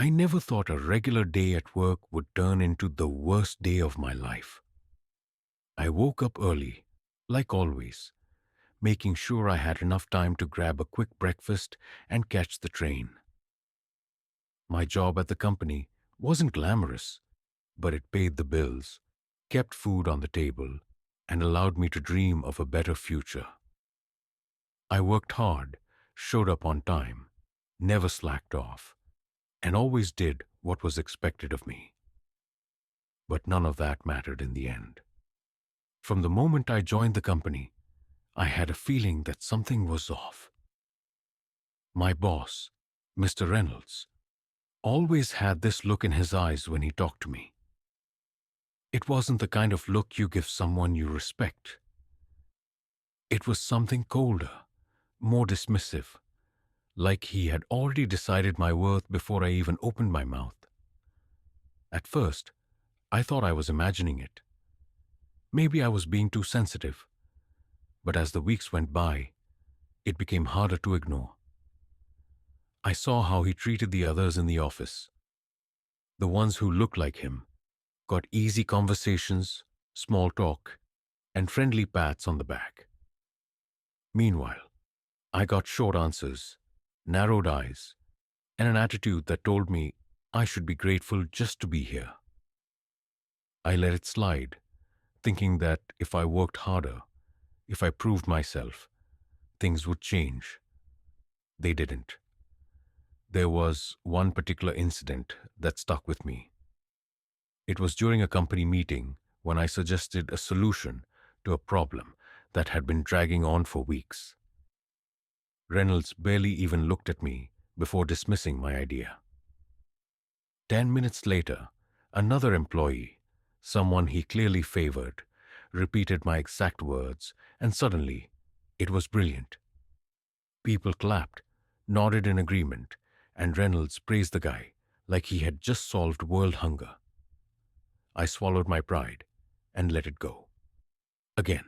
I never thought a regular day at work would turn into the worst day of my life. I woke up early, like always, making sure I had enough time to grab a quick breakfast and catch the train. My job at the company wasn't glamorous, but it paid the bills, kept food on the table, and allowed me to dream of a better future. I worked hard, showed up on time, never slacked off, and always did what was expected of me. But none of that mattered in the end. From the moment I joined the company, I had a feeling that something was off. My boss, Mr. Reynolds, always had this look in his eyes when he talked to me. It wasn't the kind of look you give someone you respect. It was something colder, more dismissive, like he had already decided my worth before I even opened my mouth. At first, I thought I was imagining it. Maybe I was being too sensitive. But as the weeks went by, it became harder to ignore. I saw how he treated the others in the office. The ones who looked like him got easy conversations, small talk, and friendly pats on the back. Meanwhile, I got short answers, narrowed eyes, and an attitude that told me I should be grateful just to be here. I let it slide, thinking that if I worked harder, if I proved myself, things would change. They didn't. There was one particular incident that stuck with me. It was during a company meeting when I suggested a solution to a problem that had been dragging on for weeks. Reynolds barely even looked at me before dismissing my idea. 10 minutes later, another employee, someone he clearly favored, repeated my exact words, and suddenly, it was brilliant. People clapped, nodded in agreement, and Reynolds praised the guy like he had just solved world hunger. I swallowed my pride and let it go. Again.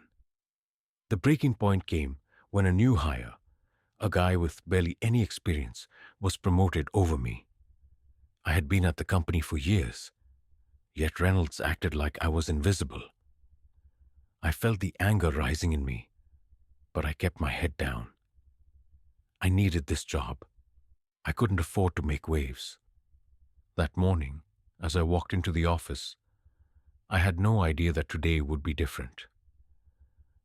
The breaking point came when a new hire, a guy with barely any experience, was promoted over me. I had been at the company for years, yet Reynolds acted like I was invisible. I felt the anger rising in me, but I kept my head down. I needed this job. I couldn't afford to make waves. That morning, as I walked into the office, I had no idea that today would be different.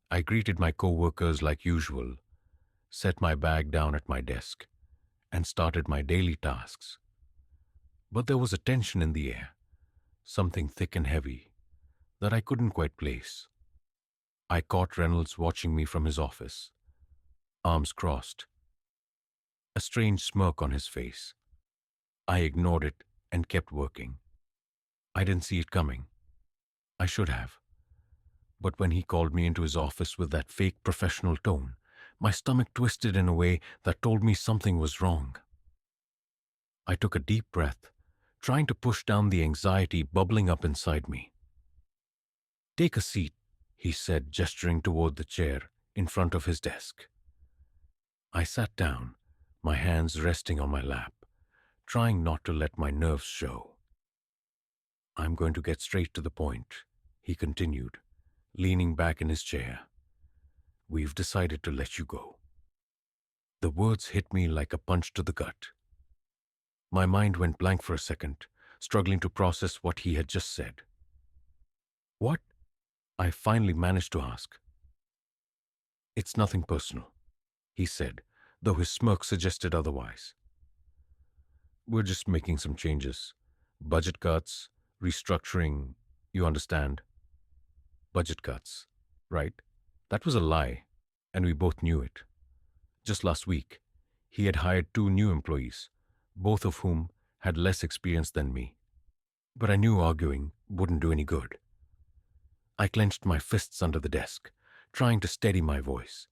I greeted my co-workers like usual, set my bag down at my desk, and started my daily tasks. But there was a tension in the air, something thick and heavy, that I couldn't quite place. I caught Reynolds watching me from his office, arms crossed, a strange smirk on his face. I ignored it and kept working. I didn't see it coming. I should have. But when he called me into his office with that fake professional tone, my stomach twisted in a way that told me something was wrong. I took a deep breath, trying to push down the anxiety bubbling up inside me. "Take a seat," he said, gesturing toward the chair in front of his desk. I sat down, my hands resting on my lap, trying not to let my nerves show. "I'm going to get straight to the point," he continued, leaning back in his chair. "We've decided to let you go." The words hit me like a punch to the gut. My mind went blank for a second, struggling to process what he had just said. "What?" I finally managed to ask. "It's nothing personal," he said, though his smirk suggested otherwise. "We're just making some changes. Budget cuts, restructuring, you understand." Budget cuts, right? That was a lie, and we both knew it. Just last week, he had hired 2 new employees, both of whom had less experience than me. But I knew arguing wouldn't do any good. I clenched my fists under the desk, trying to steady my voice.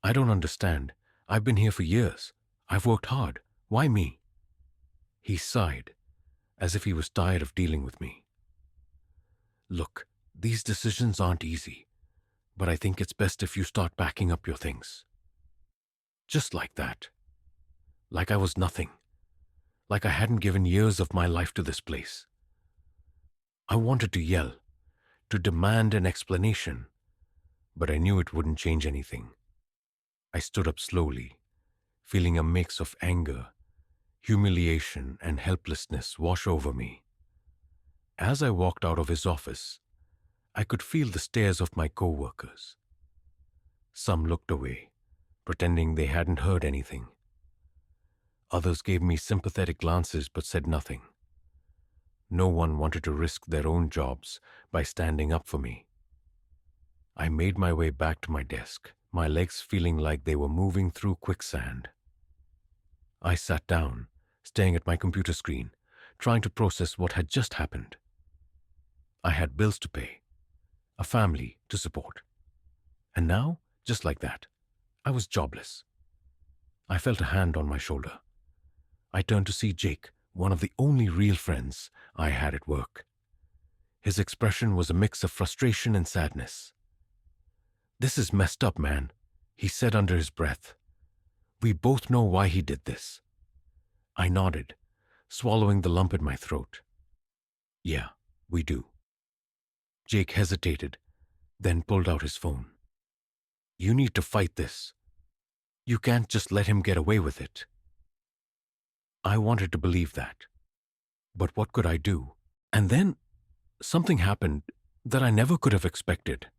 "I don't understand. I've been here for years. I've worked hard. Why me?" He sighed, as if he was tired of dealing with me. "Look, these decisions aren't easy, but I think it's best if you start packing up your things." Just like that. Like I was nothing. like I hadn't given years of my life to this place. I wanted to yell, to demand an explanation, but I knew it wouldn't change anything. I stood up slowly, feeling a mix of anger, humiliation, and helplessness wash over me. As I walked out of his office, I could feel the stares of my co-workers. Some looked away, pretending they hadn't heard anything. Others gave me sympathetic glances but said nothing. No one wanted to risk their own jobs by standing up for me. I made my way back to my desk, my legs feeling like they were moving through quicksand. I sat down, staring at my computer screen, trying to process what had just happened. I had bills to pay, a family to support. And now, just like that, I was jobless. I felt a hand on my shoulder. I turned to see Jake, one of the only real friends I had at work. His expression was a mix of frustration and sadness. "This is messed up, man," he said under his breath. "We both know why he did this." I nodded, swallowing the lump in my throat. "Yeah, we do." Jake hesitated, then pulled out his phone. "You need to fight this. You can't just let him get away with it." I wanted to believe that. But what could I do? And then something happened that I never could have expected.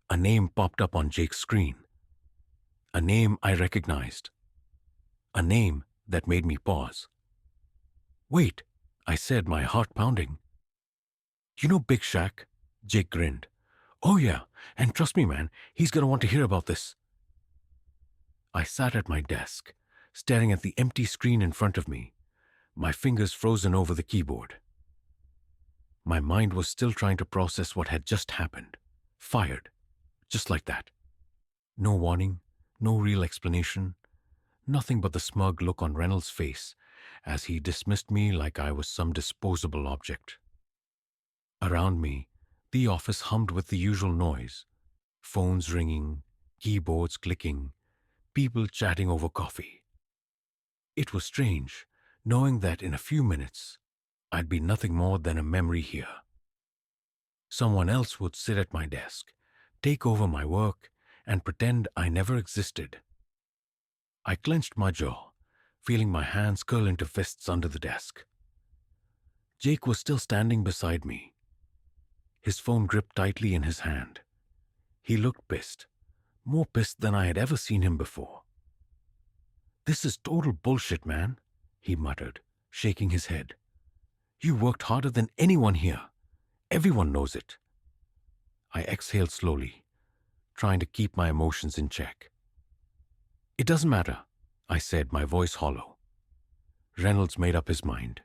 A name popped up on Jake's screen. A name I recognized. A name that made me pause. "Wait," I said, my heart pounding. "You know Big Shaq?" Jake grinned. "Oh yeah, and trust me, man, he's gonna want to hear about this." I sat at my desk, staring at the empty screen in front of me, my fingers frozen over the keyboard. My mind was still trying to process what had just happened. Fired. Just like that. No warning, no real explanation, nothing but the smug look on Reynolds' face as he dismissed me like I was some disposable object. Around me, the office hummed with the usual noise. Phones ringing, keyboards clicking, people chatting over coffee. It was strange, knowing that in a few minutes, I'd be nothing more than a memory here. Someone else would sit at my desk, take over my work, and pretend I never existed. I clenched my jaw, feeling my hands curl into fists under the desk. Jake was still standing beside me, his phone gripped tightly in his hand. He looked pissed, more pissed than I had ever seen him before. "This is total bullshit, man," he muttered, shaking his head. "You worked harder than anyone here. Everyone knows it." I exhaled slowly, trying to keep my emotions in check. "It doesn't matter," I said, my voice hollow. "Reynolds made up his mind."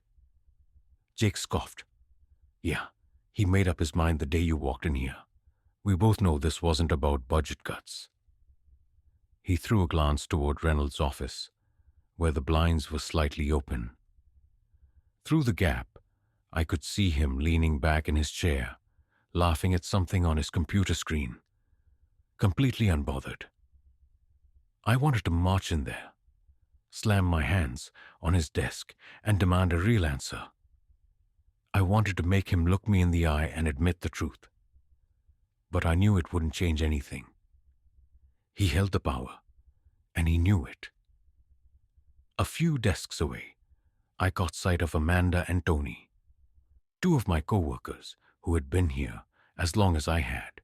Jake scoffed. "Yeah, he made up his mind the day you walked in here. We both know this wasn't about budget cuts." He threw a glance toward Reynolds' office, where the blinds were slightly open. Through the gap, I could see him leaning back in his chair, laughing at something on his computer screen, completely unbothered. I wanted to march in there, slam my hands on his desk, and demand a real answer. I wanted to make him look me in the eye and admit the truth. But I knew it wouldn't change anything. He held the power, and he knew it. A few desks away, I caught sight of Amanda and Tony, two of my co-workers who had been here as long as I had.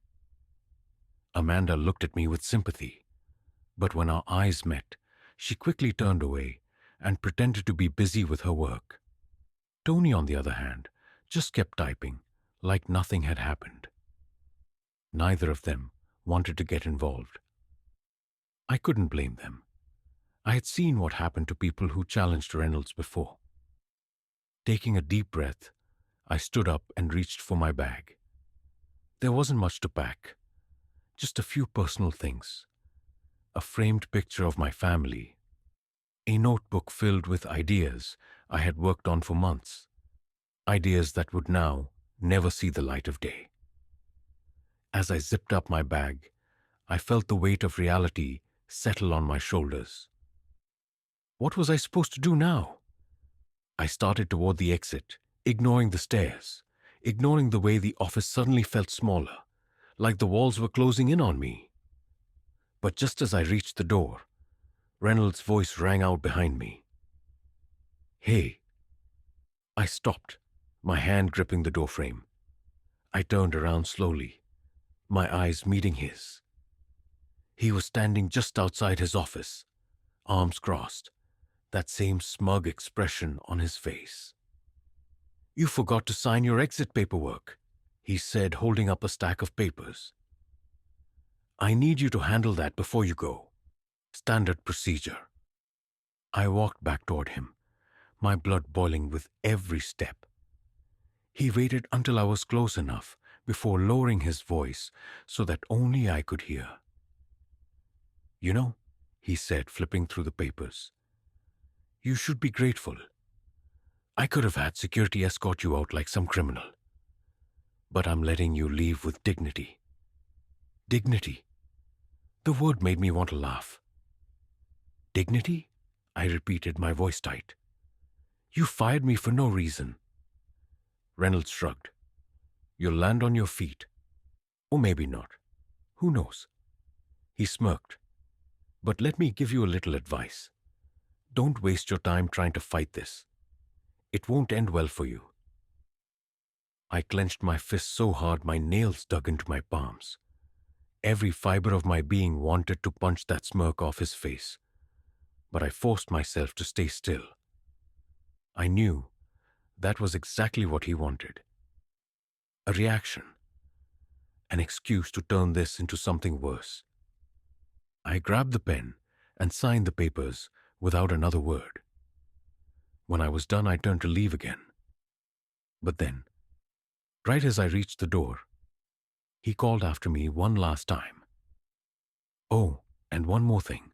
Amanda looked at me with sympathy, but when our eyes met, she quickly turned away and pretended to be busy with her work. Tony, on the other hand, just kept typing, like nothing had happened. Neither of them wanted to get involved. I couldn't blame them. I had seen what happened to people who challenged Reynolds before. Taking a deep breath, I stood up and reached for my bag. There wasn't much to pack, just a few personal things. A framed picture of my family, a notebook filled with ideas I had worked on for months, ideas that would now never see the light of day. As I zipped up my bag, I felt the weight of reality settle on my shoulders. What was I supposed to do now? I started toward the exit, ignoring the stairs, ignoring the way the office suddenly felt smaller, like the walls were closing in on me. But just as I reached the door, Reynolds' voice rang out behind me. "Hey." I stopped, my hand gripping the doorframe. I turned around slowly, my eyes meeting his. He was standing just outside his office, arms crossed, that same smug expression on his face. "You forgot to sign your exit paperwork," he said, holding up a stack of papers. "I need you to handle that before you go. Standard procedure." I walked back toward him, my blood boiling with every step. He waited until I was close enough before lowering his voice so that only I could hear. "You know," he said, flipping through the papers, "you should be grateful. I could have had security escort you out like some criminal. But I'm letting you leave with dignity." Dignity. The word made me want to laugh. "Dignity?" I repeated, my voice tight. "You fired me for no reason." Reynolds shrugged. "You'll land on your feet. Or maybe not. Who knows?" He smirked. "But let me give you a little advice. Don't waste your time trying to fight this. It won't end well for you." I clenched my fist so hard my nails dug into my palms. Every fiber of my being wanted to punch that smirk off his face. But I forced myself to stay still. I knew that was exactly what he wanted. A reaction. An excuse to turn this into something worse. I grabbed the pen and signed the papers without another word. When I was done, I turned to leave again. But then, right as I reached the door, he called after me one last time. "Oh, and one more thing,"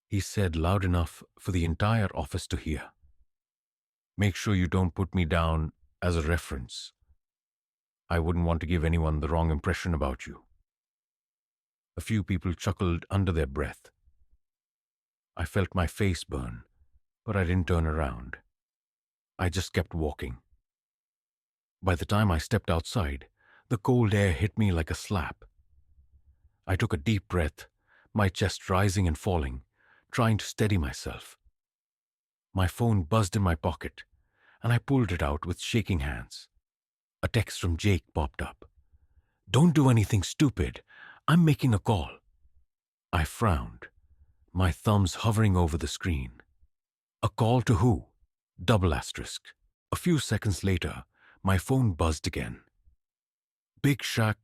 he said loud enough for the entire office to hear. "Make sure you don't put me down as a reference. I wouldn't want to give anyone the wrong impression about you." A few people chuckled under their breath. I felt my face burn, but I didn't turn around. I just kept walking. By the time I stepped outside, the cold air hit me like a slap. I took a deep breath, my chest rising and falling, trying to steady myself. My phone buzzed in my pocket, and I pulled it out with shaking hands. A text from Jake popped up. "Don't do anything stupid. I'm making a call." I frowned, my thumbs hovering over the screen. A call to who? Double asterisk. A few seconds later, my phone buzzed again. Big Shaq.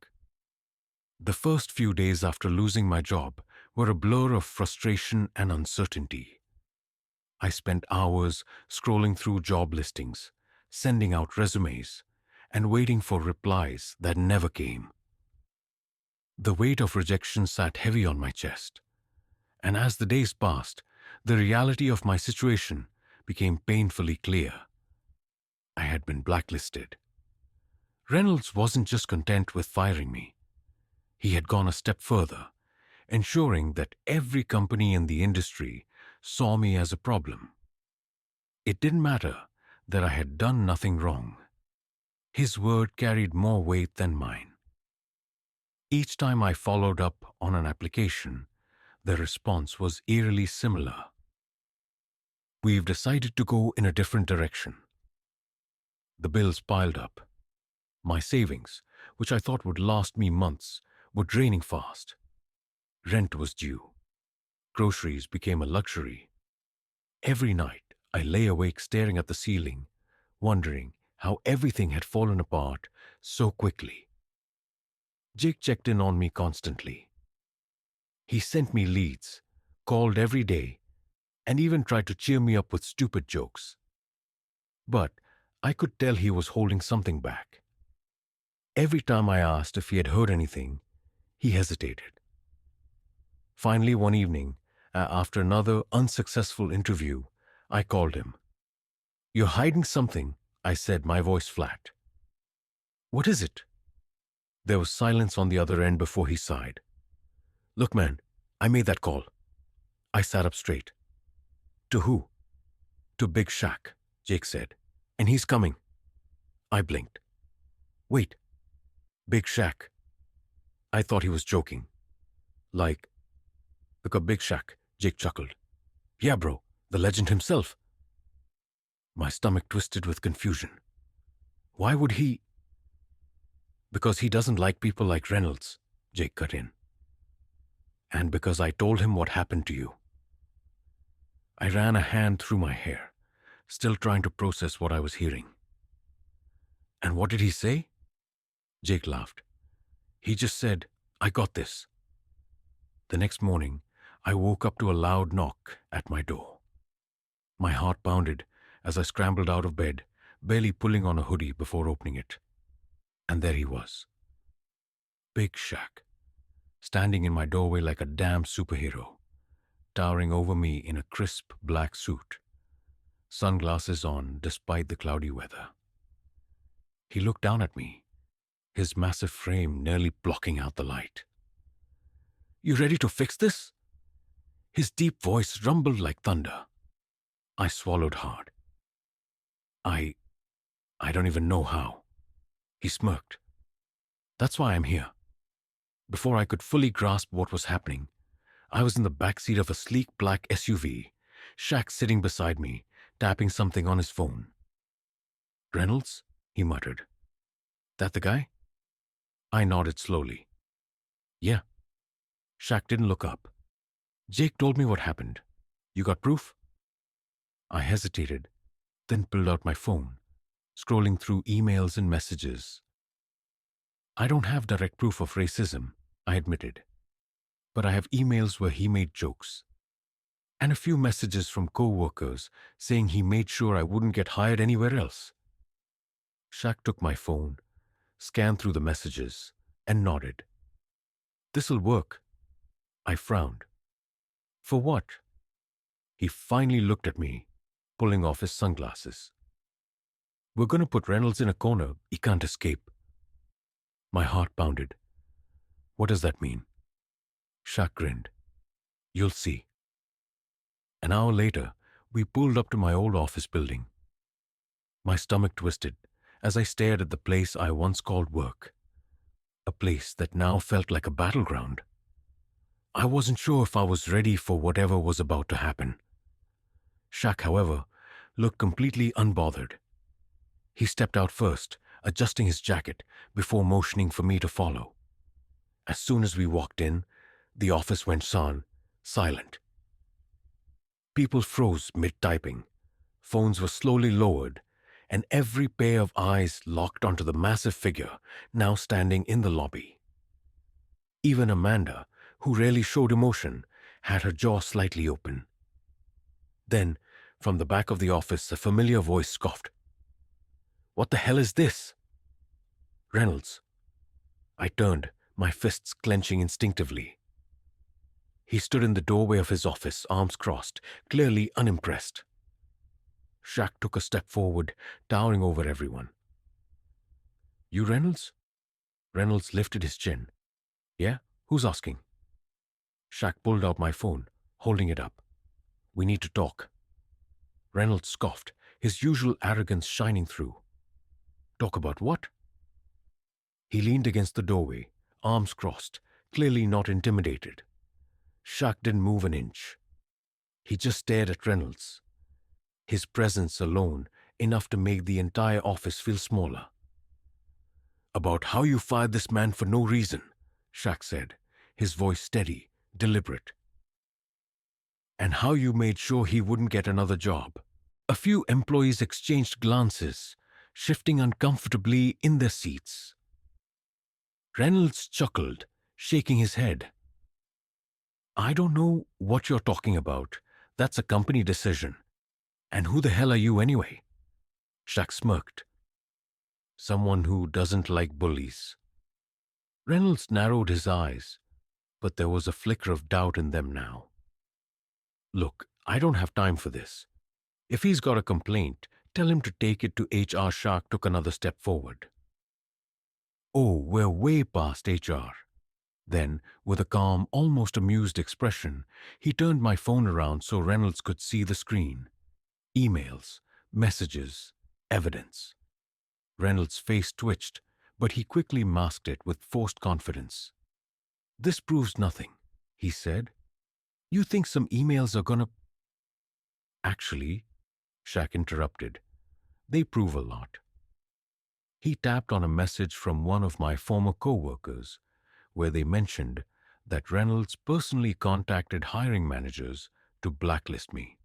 The first few days after losing my job were a blur of frustration and uncertainty. I spent hours scrolling through job listings, sending out resumes, and waiting for replies that never came. The weight of rejection sat heavy on my chest, and as the days passed, the reality of my situation became painfully clear. I had been blacklisted. Reynolds wasn't just content with firing me. He had gone a step further, ensuring that every company in the industry saw me as a problem. It didn't matter that I had done nothing wrong. His word carried more weight than mine. Each time I followed up on an application, the response was eerily similar. "We've decided to go in a different direction." The bills piled up. My savings, which I thought would last me months, were draining fast. Rent was due. Groceries became a luxury. Every night, I lay awake staring at the ceiling, wondering how everything had fallen apart so quickly. Jake checked in on me constantly. He sent me leads, called every day, and even tried to cheer me up with stupid jokes. But I could tell he was holding something back. Every time I asked if he had heard anything, he hesitated. Finally, one evening, after another unsuccessful interview, I called him. "You're hiding something," I said, my voice flat. "What is it?" There was silence on the other end before he sighed. "Look, man, I made that call." I sat up straight. "To who?" "To Big Shaq." Jake said. And he's coming. I blinked. Wait, Big Shaq. I thought he was joking. Like, because Big Shaq, Jake chuckled. Yeah, bro, the legend himself. My stomach twisted with confusion. Why would he? Because he doesn't like people like Reynolds, Jake cut in. And because I told him what happened to you. I ran a hand through my hair, still trying to process what I was hearing. And what did he say? Jake laughed. He just said, I got this. The next morning, I woke up to a loud knock at my door. My heart pounded as I scrambled out of bed, barely pulling on a hoodie before opening it. And there he was. Big Shaq, standing in my doorway like a damn superhero, towering over me in a crisp black suit, sunglasses on despite the cloudy weather. He looked down at me, his massive frame nearly blocking out the light. You ready to fix this? His deep voice rumbled like thunder. I swallowed hard. I don't even know how. He smirked. That's why I'm here. Before I could fully grasp what was happening, I was in the backseat of a sleek black SUV, Shaq sitting beside me, tapping something on his phone. Reynolds? He muttered. That the guy? I nodded slowly. Yeah. Shaq didn't look up. Jake told me what happened. You got proof? I hesitated, then pulled out my phone, scrolling through emails and messages. I don't have direct proof of racism, I admitted. But I have emails where he made jokes. And a few messages from co-workers saying he made sure I wouldn't get hired anywhere else. Shaq took my phone, scanned through the messages, and nodded. This'll work. I frowned. For what? He finally looked at me, pulling off his sunglasses. We're going to put Reynolds in a corner he can't escape. My heart pounded. What does that mean? Shaq grinned. You'll see. An hour later, we pulled up to my old office building. My stomach twisted as I stared at the place I once called work, a place that now felt like a battleground. I wasn't sure if I was ready for whatever was about to happen. Shaq, however, looked completely unbothered. He stepped out first, adjusting his jacket before motioning for me to follow. As soon as we walked in, the office went silent. People froze mid-typing. Phones were slowly lowered, and every pair of eyes locked onto the massive figure now standing in the lobby. Even Amanda, who rarely showed emotion, had her jaw slightly open. Then, from the back of the office, a familiar voice scoffed. What the hell is this? Reynolds. I turned, my fists clenching instinctively. He stood in the doorway of his office, arms crossed, clearly unimpressed. Shaq took a step forward, towering over everyone. You Reynolds? Reynolds lifted his chin. Yeah? Who's asking? Shaq pulled out my phone, holding it up. We need to talk. Reynolds scoffed, his usual arrogance shining through. Talk about what? He leaned against the doorway, arms crossed, clearly not intimidated. Shaq didn't move an inch. He just stared at Reynolds. His presence alone enough to make the entire office feel smaller. About how you fired this man for no reason, Shaq said, his voice steady, deliberate. And how you made sure he wouldn't get another job. A few employees exchanged glances, shifting uncomfortably in their seats. Reynolds chuckled, shaking his head. I don't know what you're talking about. That's a company decision. And who the hell are you anyway? Shaq smirked. Someone who doesn't like bullies. Reynolds narrowed his eyes, but there was a flicker of doubt in them now. Look, I don't have time for this. If he's got a complaint, tell him to take it to HR. Shaq took another step forward. Oh, we're way past HR. Then, with a calm, almost amused expression, he turned my phone around so Reynolds could see the screen. Emails, Messages. Evidence. Reynolds' face twitched, but he quickly masked it with forced confidence. "This proves nothing," he said. "You think some emails are gonna—" "Actually," Shaq interrupted, "they prove a lot." He tapped on a message from one of my former co-workers, where they mentioned that Reynolds personally contacted hiring managers to blacklist me.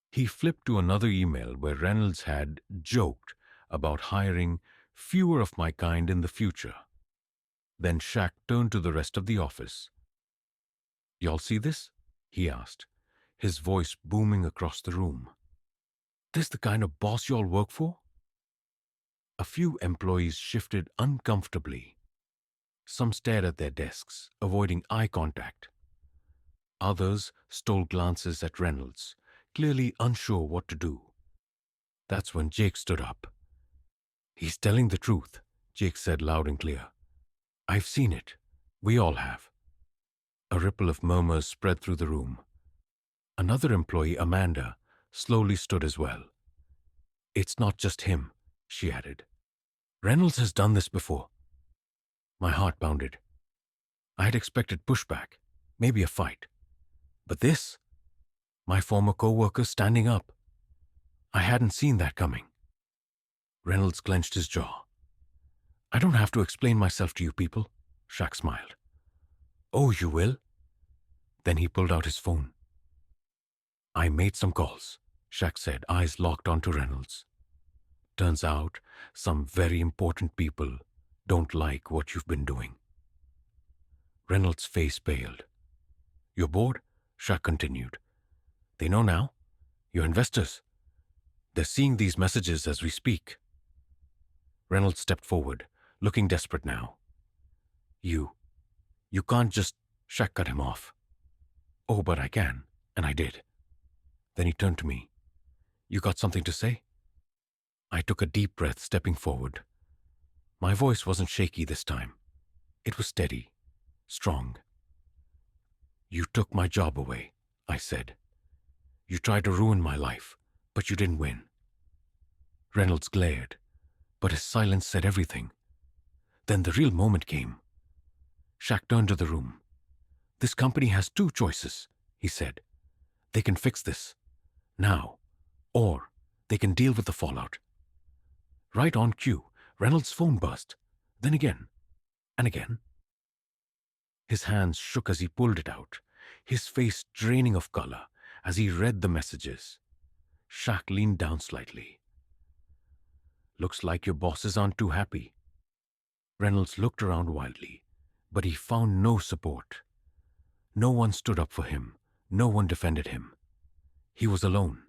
He flipped to another email where Reynolds had joked about hiring fewer of my kind in the future. Then Shaq turned to the rest of the office. "Y'all see this?" he asked, his voice booming across the room. "This the kind of boss y'all work for?" A few employees shifted uncomfortably. Some stared at their desks, avoiding eye contact. Others stole glances at Reynolds, clearly unsure what to do. That's when Jake stood up. "He's telling the truth," Jake said loud and clear. "I've seen it. We all have." A ripple of murmurs spread through the room. Another employee, Amanda, slowly stood as well. "It's not just him," she added. "Reynolds has done this before." My heart pounded. I had expected pushback, maybe a fight. But this? My former co-worker standing up. I hadn't seen that coming. Reynolds clenched his jaw. "I don't have to explain myself to you people," Shaq smiled. "Oh, you will?" Then he pulled out his phone. "I made some calls," Shaq said, eyes locked onto Reynolds. "Turns out some very important people don't like what you've been doing." Reynolds' face paled. "You're bored?" Shaq continued. "They know now. You're investors. They're seeing these messages as we speak." Reynolds stepped forward, looking desperate now. You can't just—" Shaq cut him off. "Oh, but I can, and I did." Then he turned to me. "You got something to say?" I took a deep breath, stepping forward. My voice wasn't shaky this time. It was steady, strong. "You took my job away," I said. "You tried to ruin my life, but you didn't win." Reynolds glared, but his silence said everything. Then the real moment came. Shaq turned to the room. "This company has two choices," he said. "They can fix this, now, or they can deal with the fallout." Right on cue, Reynolds' phone buzzed, then again, and again. His hands shook as he pulled it out, his face draining of color as he read the messages. Shaq leaned down slightly. "Looks like your bosses aren't too happy." Reynolds looked around wildly, but he found no support. No one stood up for him. No one defended him. He was alone.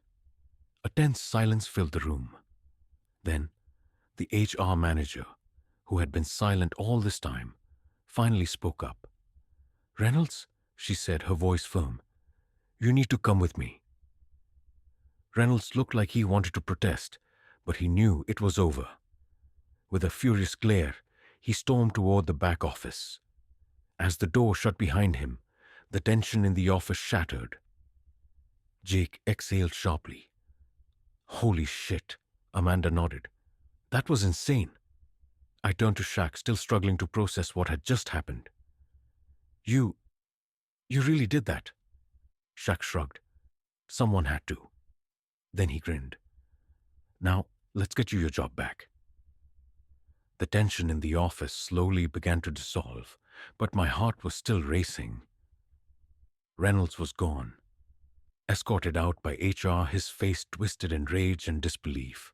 A tense silence filled the room. Then, the HR manager, who had been silent all this time, finally spoke up. "Reynolds," she said, her voice firm, "you need to come with me." Reynolds looked like he wanted to protest, but he knew it was over. With a furious glare, he stormed toward the back office. As the door shut behind him, the tension in the office shattered. Jake exhaled sharply. "Holy shit," Amanda nodded. "That was insane." I turned to Shaq, still struggling to process what had just happened. You really did that?" Shaq shrugged. "Someone had to." Then he grinned. "Now, let's get you your job back." The tension in the office slowly began to dissolve, but my heart was still racing. Reynolds was gone. Escorted out by HR, his face twisted in rage and disbelief.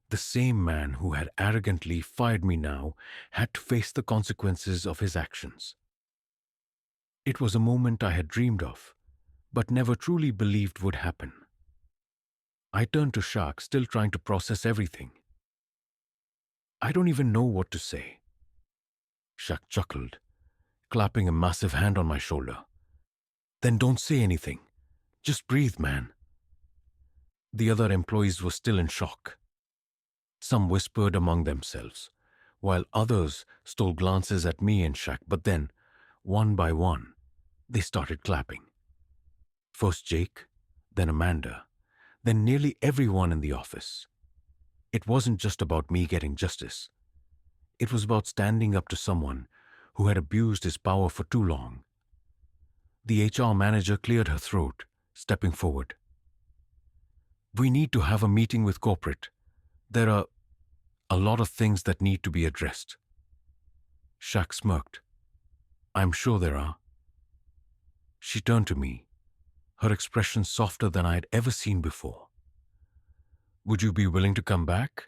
The same man who had arrogantly fired me now had to face the consequences of his actions. It was a moment I had dreamed of, but never truly believed would happen. I turned to Shaq, still trying to process everything. "I don't even know what to say." Shaq chuckled, clapping a massive hand on my shoulder. "Then don't say anything. Just breathe, man." The other employees were still in shock. Some whispered among themselves, while others stole glances at me and Shaq, but then, one by one, they started clapping. First Jake, then Amanda, than nearly everyone in the office. It wasn't just about me getting justice. It was about standing up to someone who had abused his power for too long. The HR manager cleared her throat, stepping forward. We need to have a meeting with corporate. There are a lot of things that need to be addressed. Shaq smirked. I'm sure there are. She turned to me, her expression softer than I had ever seen before. Would you be willing to come back?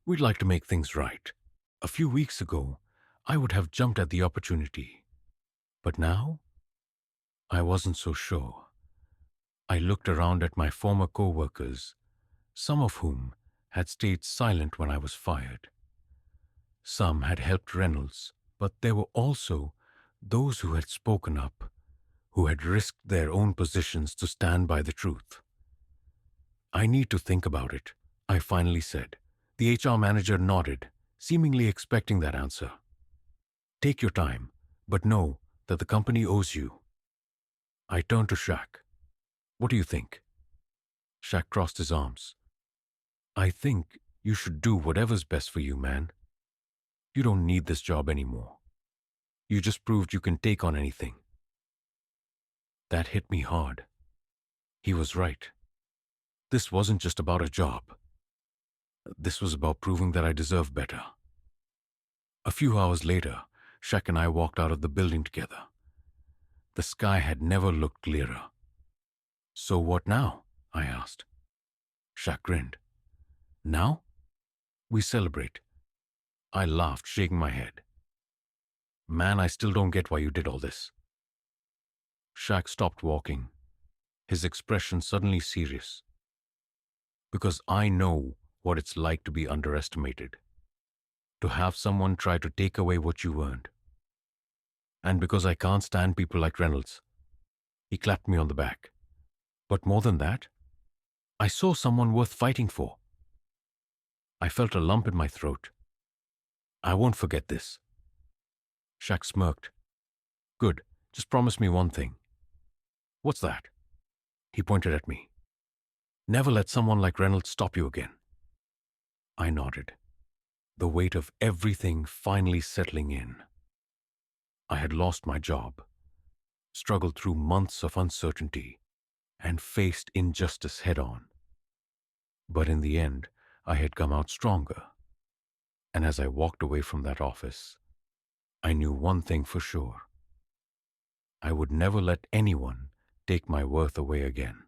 We'd like to make things right. A few weeks ago, I would have jumped at the opportunity. But now, I wasn't so sure. I looked around at my former co-workers, some of whom had stayed silent when I was fired. Some had helped Reynolds, but there were also those who had spoken up, who had risked their own positions to stand by the truth. I need to think about it, I finally said. The HR manager nodded, seemingly expecting that answer. Take your time, but know that the company owes you. I turned to Shaq. What do you think? Shaq crossed his arms. I think you should do whatever's best for you, man. You don't need this job anymore. You just proved you can take on anything. That hit me hard. He was right. This wasn't just about a job. This was about proving that I deserve better. A few hours later, Shaq and I walked out of the building together. The sky had never looked clearer. So what now? I asked. Shaq grinned. Now? We celebrate. I laughed, shaking my head. Man, I still don't get why you did all this. Shaq stopped walking, his expression suddenly serious. Because I know what it's like to be underestimated, to have someone try to take away what you earned. And because I can't stand people like Reynolds. He clapped me on the back. But more than that, I saw someone worth fighting for. I felt a lump in my throat. I won't forget this. Shaq smirked. Good, just promise me one thing. What's that? He pointed at me. Never let someone like Reynolds stop you again. I nodded, the weight of everything finally settling in. I had lost my job, struggled through months of uncertainty, and faced injustice head-on. But in the end, I had come out stronger. And as I walked away from that office, I knew one thing for sure. I would never let anyone take my worth away again.